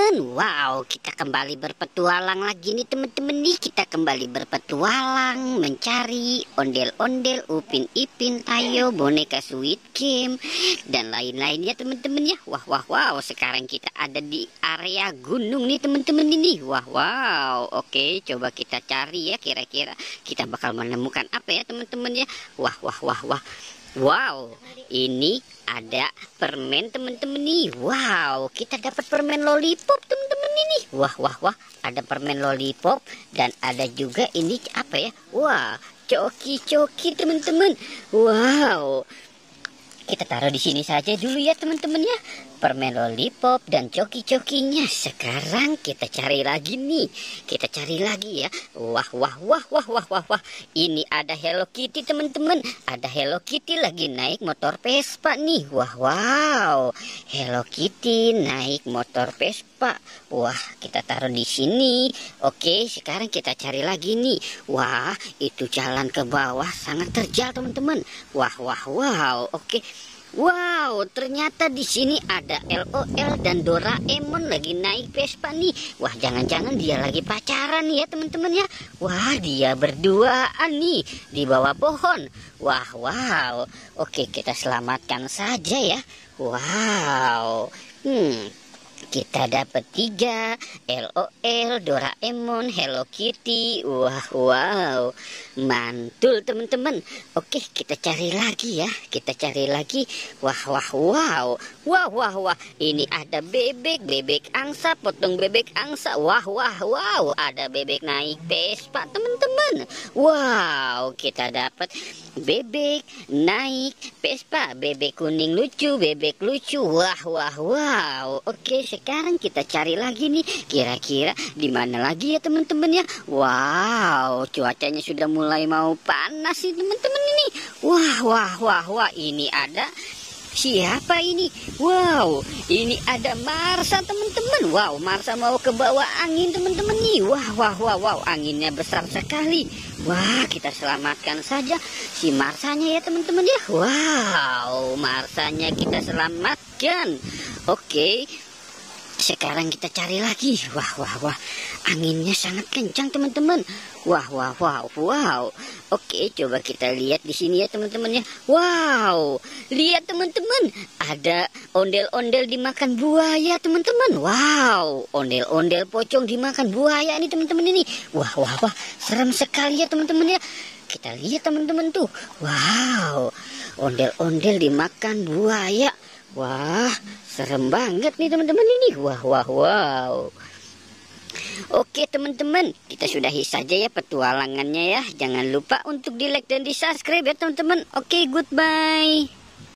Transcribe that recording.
teman-teman. Wow, kita kembali berpetualang lagi nih teman-teman nih. Kita kembali berpetualang mencari ondel-ondel, Upin Ipin, Tayo, boneka Squid Game dan lain-lainnya teman-teman ya. Wah, wah, wow. Sekarang kita ada di area gunung nih teman-teman ini. Wah, wow. Oke, coba kita cari ya, kira-kira kita bakal menemukan apa ya teman-teman ya. Wah, wah, wah, wah. Wow, ini ada permen teman-teman nih. Wow, kita dapat permen lollipop teman-teman ini. Wah, wah, wah, ada permen lollipop dan ada juga ini apa ya? Wah, coki-coki teman-teman. Wow, kita taruh di sini saja dulu ya teman-teman ya. Permen lollipop dan coki-cokinya. Sekarang kita cari lagi nih. Kita cari lagi ya. Wah, wah, wah, wah, wah, wah, wah. Ini ada Hello Kitty teman-teman. Ada Hello Kitty lagi naik motor Vespa nih. Wah, wow. Hello Kitty naik motor Vespa. Wah, kita taruh di sini. Oke, sekarang kita cari lagi nih. Wah, itu jalan ke bawah sangat terjal teman-teman. Wah, wah, wow. Oke. Wow, ternyata di sini ada LOL dan Doraemon lagi naik Vespa nih. Wah, jangan-jangan dia lagi pacaran nih ya teman-teman ya. Wah, dia berduaan nih di bawah pohon. Wah, wow. Oke, kita selamatkan saja ya. Wow. Kita dapat 3 LOL, Doraemon, Hello Kitty. Wah, wow, mantul teman-teman. Oke, kita cari lagi ya. Kita cari lagi. Wah, wah, wow, wah, wah, wah. Ini ada bebek angsa, potong bebek angsa. Wah, wah, wow, ada bebek naik Vespa teman-teman. Wow, kita dapat bebek naik Vespa, bebek kuning lucu, bebek lucu. Wah, wah, wow. Oke, sekarang kita cari lagi nih. Kira-kira di mana lagi ya teman-teman ya? Wow, cuacanya sudah mulai mau panas nih teman-teman ini. Wah, wah, wah, wah. Ini ada siapa ini? Wow, ini ada Marsa teman-teman. Wow, Marsa mau ke bawah angin teman-teman nih. Wah, wah, wah, wow, anginnya besar sekali. Wah, kita selamatkan saja si Marsanya ya teman-teman ya. Wow, Marsanya kita selamatkan. Oke, sekarang kita cari lagi. Wah, wah, wah, anginnya sangat kencang teman-teman. Wah, wah, wow, wow. Oke, coba kita lihat di sini ya teman-teman ya. Wow, lihat teman-teman, ada ondel-ondel dimakan buaya teman-teman. Wow, ondel-ondel pocong dimakan buaya nih teman-teman ini. Wah, wah, wah, serem sekali ya teman-teman ya. Kita lihat teman-teman tuh. Wow, ondel-ondel dimakan buaya. Wah, serem banget nih teman-teman ini. Wah, wah, wow. Oke teman-teman, kita sudahi saja ya petualangannya ya. Jangan lupa untuk di like dan di subscribe ya teman-teman. Oke, goodbye.